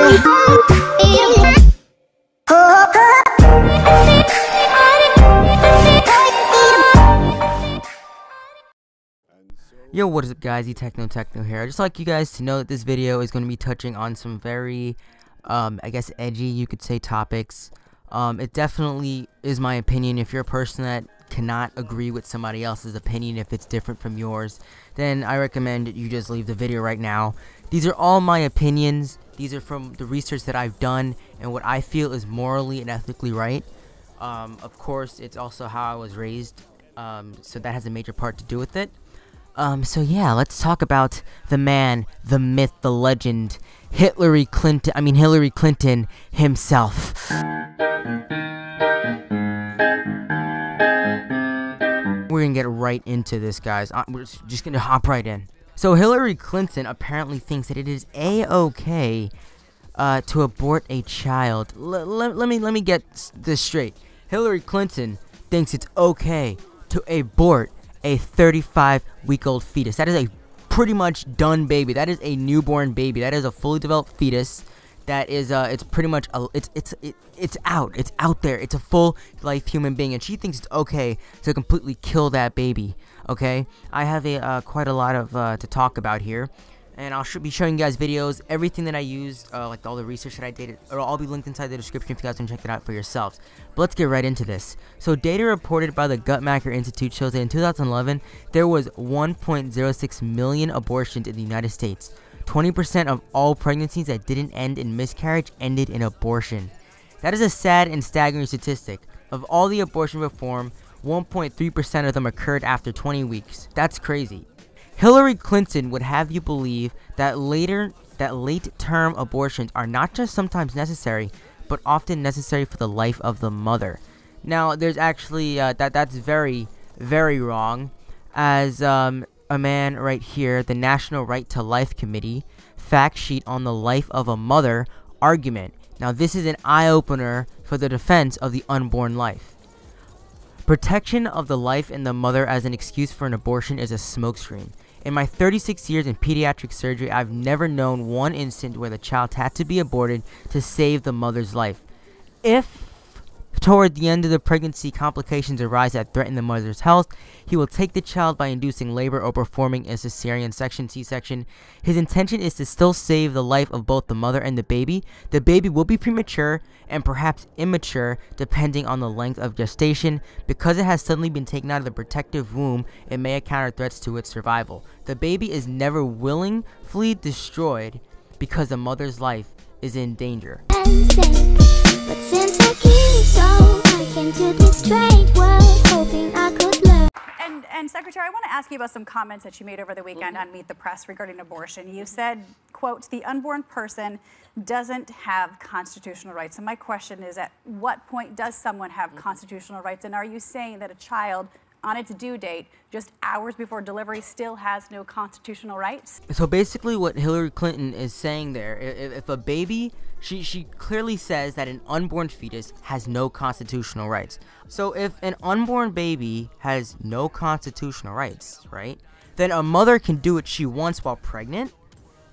Yo, what is up guys, Techno here. I'd just like you guys to know that this video is going to be touching on some very, I guess edgy, you could say, topics. It definitely is my opinion. If you're a person that cannot agree with somebody else's opinion, if it's different from yours, then I recommend you just leave the video right now. These are all my opinions. These are from the research that I've done and what I feel is morally and ethically right. Of course, it's also how I was raised, so that has a major part to do with it. So yeah, let's talk about the man, the myth, the legend, Hillary Clinton himself. We're gonna get right into this, guys. We're just gonna hop right in. So Hillary Clinton apparently thinks that it is a-okay to abort a child. Let me get this straight. Hillary Clinton thinks it's okay to abort a 35-week-old fetus. That is a pretty much done baby. That is a newborn baby. That is a fully developed fetus. That is it's pretty much it's out there. It's a full life human being, and she thinks it's okay to completely kill that baby. Okay, I have quite a lot of to talk about here, and I'll be showing you guys videos, everything that I used, like all the research that I did. It'll all be linked inside the description if you guys want to check it out for yourselves. But let's get right into this. So data reported by the Guttmacher Institute shows that in 2011, there was 1.06 million abortions in the United States. 20% of all pregnancies that didn't end in miscarriage ended in abortion. That is a sad and staggering statistic. Of all the abortion performed, 1.3% of them occurred after 20 weeks. That's crazy. Hillary Clinton would have you believe that late-term abortions are not just sometimes necessary, but often necessary for the life of the mother. Now, there's actually that's very, very wrong. As a man right here, the National Right to Life Committee fact sheet on the life of a mother argument. Now, this is an eye-opener for the defense of the unborn life. Protection of the life in the mother as an excuse for an abortion is a smokescreen. In my 36 years in pediatric surgery, I've never known one instant where the child had to be aborted to save the mother's life. If toward the end of the pregnancy complications arise that threaten the mother's health, he will take the child by inducing labor or performing a cesarean section, C-section. His intention is to still save the life of both the mother and the baby. The baby will be premature and perhaps immature depending on the length of gestation. Because it has suddenly been taken out of the protective womb, it may encounter threats to its survival. The baby is never willingly destroyed because the mother's life is in danger. But since I keep so I came to this strange world, hoping I could learn. And Secretary, I want to ask you about some comments that you made over the weekend on Meet the Press regarding abortion. You said, quote, the unborn person doesn't have constitutional rights. And my question is, at what point does someone have constitutional rights? And are you saying that a child on its due date, just hours before delivery, still has no constitutional rights? So basically what Hillary Clinton is saying there, if a baby, she clearly says that an unborn fetus has no constitutional rights. So if an unborn baby has no constitutional rights, right, then a mother can do what she wants while pregnant,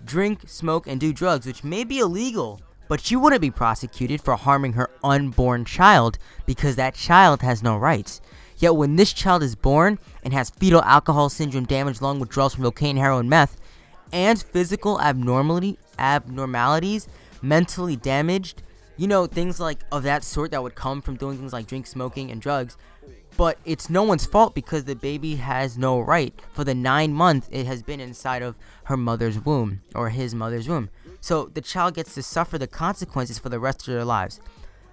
drink, smoke, and do drugs, which may be illegal, but she wouldn't be prosecuted for harming her unborn child because that child has no rights. Yet when this child is born and has fetal alcohol syndrome, damage lung withdrawals from cocaine, heroin, meth, and physical abnormalities, mentally damaged, you know, things like of that sort that would come from doing things like drink, smoking, and drugs, but it's no one's fault because the baby has no right for the 9 months it has been inside of her mother's womb, or his mother's womb. So the child gets to suffer the consequences for the rest of their lives.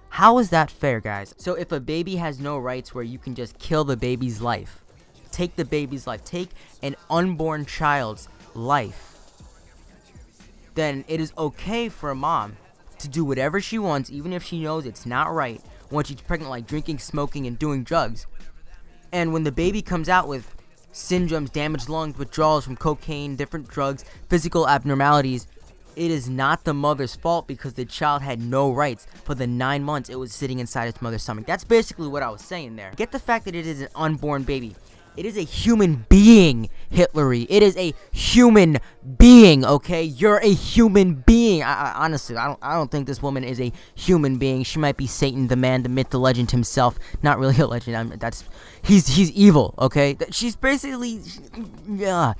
How is that fair, guys? So if a baby has no rights where you can just kill the baby's life, take the baby's life, take an unborn child's life, then it is okay for a mom to do whatever she wants, even if she knows it's not right, when she's pregnant, like drinking, smoking, and doing drugs. And when the baby comes out with syndromes, damaged lungs, withdrawals from cocaine, different drugs, physical abnormalities, it is not the mother's fault because the child had no rights for the 9 months it was sitting inside its mother's stomach. That's basically what I was saying there. Get the fact that it is an unborn baby. It is a human being, Hillary. It is a human being, okay? You're a human being. being. Honestly, I don't think this woman is a human being. She might be Satan, the man, the myth, the legend himself. Not really a legend. He's evil. Okay, she's basically, yeah.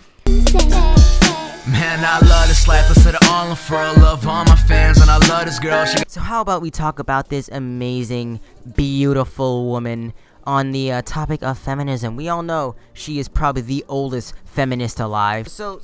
Man, I love this life. I said it all in for love all my fans, and I love this girl. So how about we talk about this amazing, beautiful woman on the topic of feminism. We all know she is probably the oldest feminist alive. So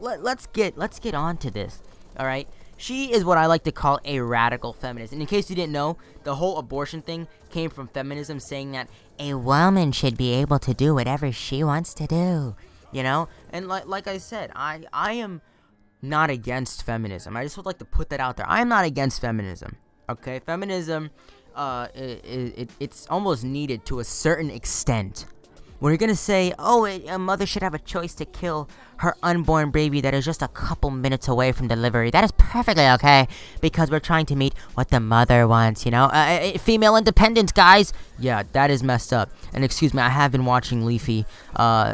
let's get on to this. All right, she is what I like to call a radical feminist. And in case you didn't know, the whole abortion thing came from feminism, saying that a woman should be able to do whatever she wants to do. You know, and like I said, I am not against feminism. I just would like to put that out there. I am not against feminism. Okay, feminism, it's almost needed to a certain extent. When you're gonna say, oh, a mother should have a choice to kill her unborn baby that is just a couple minutes away from delivery, that is perfectly okay, because we're trying to meet what the mother wants, you know? Female independence, guys! Yeah, that is messed up. And excuse me, I have been watching Leafy.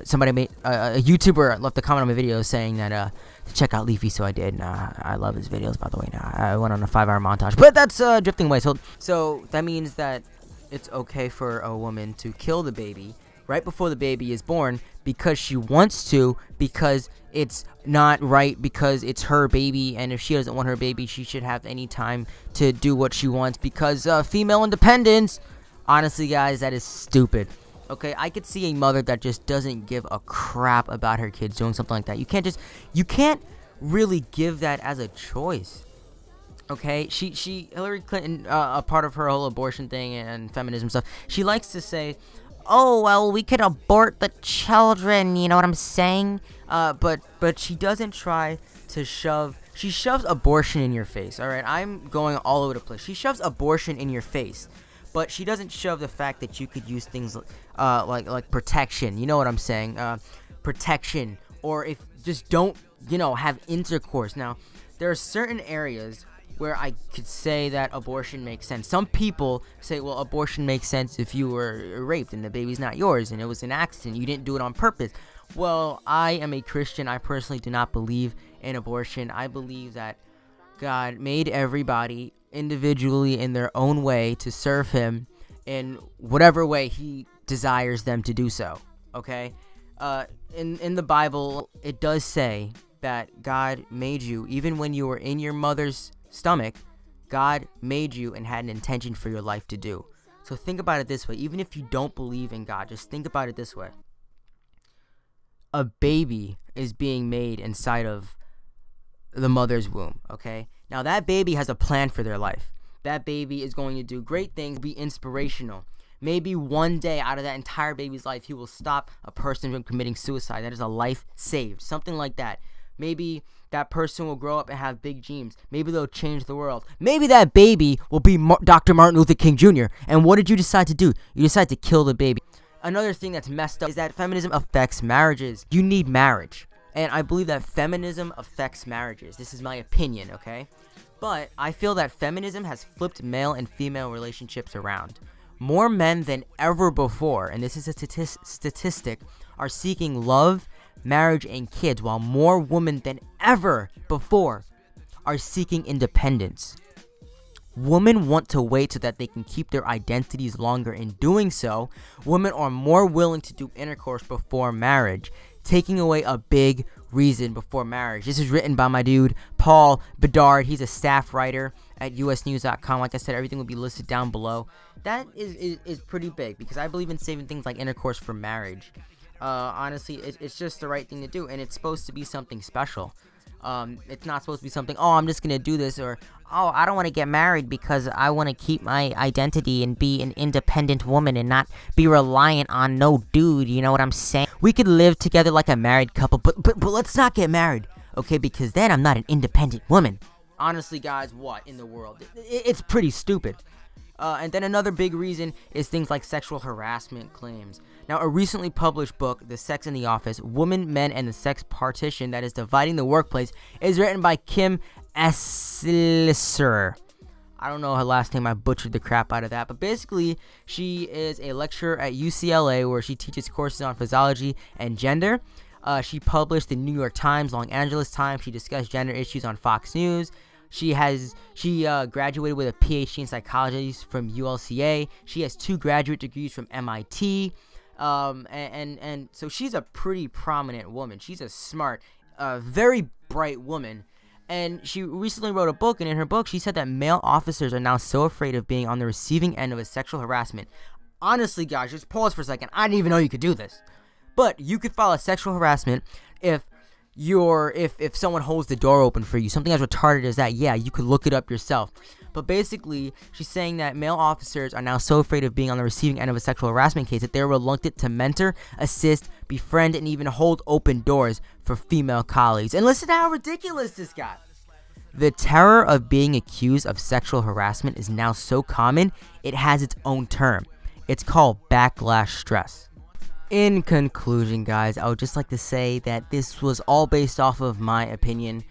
Somebody made, a YouTuber left a comment on my video saying that, to check out Leafy, so I did. I love his videos, by the way. I went on a 5-hour montage, but that's, drifting away. So that means that it's okay for a woman to kill the baby right before the baby is born because she wants to, because it's not right, because it's her baby, and if she doesn't want her baby, she should have any time to do what she wants, because female independence. Honestly, guys, that is stupid. Okay, I could see a mother that just doesn't give a crap about her kids doing something like that. You can't really give that as a choice. Okay, Hillary Clinton, a part of her whole abortion thing and feminism stuff, she likes to say, oh, well, we could abort the children, you know what I'm saying? But she doesn't try to she shoves abortion in your face, alright? I'm going all over the place. She shoves abortion in your face, but she doesn't shove the fact that you could use things like protection, you know what I'm saying? Protection, or if just don't, you know, have intercourse. Now, there are certain areas where I could say that abortion makes sense. Some people say, well, abortion makes sense if you were raped and the baby's not yours and it was an accident, you didn't do it on purpose. Well, I am a Christian. I personally do not believe in abortion. I believe that God made everybody individually in their own way to serve him in whatever way he desires them to do so, okay? In the Bible, it does say that God made you, even when you were in your mother's stomach, God made you and had an intention for your life to do. So think about it this way. Even if you don't believe in God, just think about it this way. A baby is being made inside of the mother's womb, okay? Now that baby has a plan for their life. That baby is going to do great things, be inspirational. Maybe one day out of that entire baby's life, he will stop a person from committing suicide. That is a life saved. Something like that. Maybe that person will grow up and have big dreams. Maybe they'll change the world. Maybe that baby will be Dr. Martin Luther King Jr. And what did you decide to do? You decided to kill the baby. Another thing that's messed up is that feminism affects marriages. You need marriage. And I believe that feminism affects marriages. This is my opinion, okay? But I feel that feminism has flipped male and female relationships around. More men than ever before, and this is a statistic, are seeking love, marriage, and kids, while more women than ever before are seeking independence. Women want to wait so that they can keep their identities longer. In doing so, women are more willing to do intercourse before marriage, taking away a big reason before marriage. This is written by my dude, Paul Bedard. He's a staff writer at usnews.com. Like I said, everything will be listed down below. That is pretty big, because I believe in saving things like intercourse for marriage. Honestly, it's just the right thing to do, and it's supposed to be something special. It's not supposed to be something, oh, I'm just gonna do this, or, oh, I don't want to get married because I want to keep my identity and be an independent woman and not be reliant on no dude, you know what I'm saying? We could live together like a married couple, but let's not get married, okay, because then I'm not an independent woman. Honestly, guys, what in the world? It's pretty stupid. And then another big reason is things like sexual harassment claims. Now, a recently published book, The Sex in the Office, Women, Men, and the Sex Partition That is Dividing the Workplace, is written by Kim Esliser. I don't know her last name, I butchered the crap out of that, but basically, she is a lecturer at UCLA where she teaches courses on physiology and gender. She published the New York Times, Los Angeles Times. She discussed gender issues on Fox News. She graduated with a PhD in psychology from ULCA. She has 2 graduate degrees from MIT. And so she's a pretty prominent woman. She's a smart, very bright woman. And she recently wrote a book, and in her book, she said that male officers are now so afraid of being on the receiving end of a sexual harassment. Honestly, guys, just pause for a second. I didn't even know you could do this. But you could file a sexual harassment if someone holds the door open for you. Something as retarded as that, yeah, you could look it up yourself. But basically, she's saying that male officers are now so afraid of being on the receiving end of a sexual harassment case that they're reluctant to mentor, assist, befriend, and even hold open doors for female colleagues. And listen to how ridiculous this got. The terror of being accused of sexual harassment is now so common, it has its own term. It's called backlash stress. In conclusion, guys, I would just like to say that this was all based off of my opinion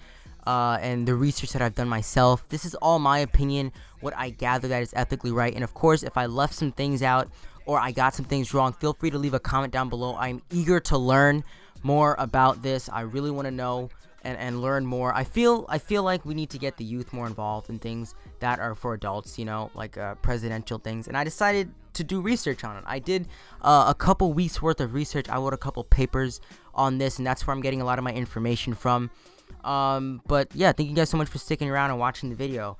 and the research that I've done myself. This is all my opinion, what I gather that is ethically right. And of course, if I left some things out or I got some things wrong, feel free to leave a comment down below. I'm eager to learn more about this. I really want to know and learn more. I feel like we need to get the youth more involved in things that are for adults, you know, like presidential things. And I decided to do research on it. I did a couple weeks worth of research. I wrote a couple papers on this, and that's where I'm getting a lot of my information from. But yeah, thank you guys so much for sticking around and watching the video.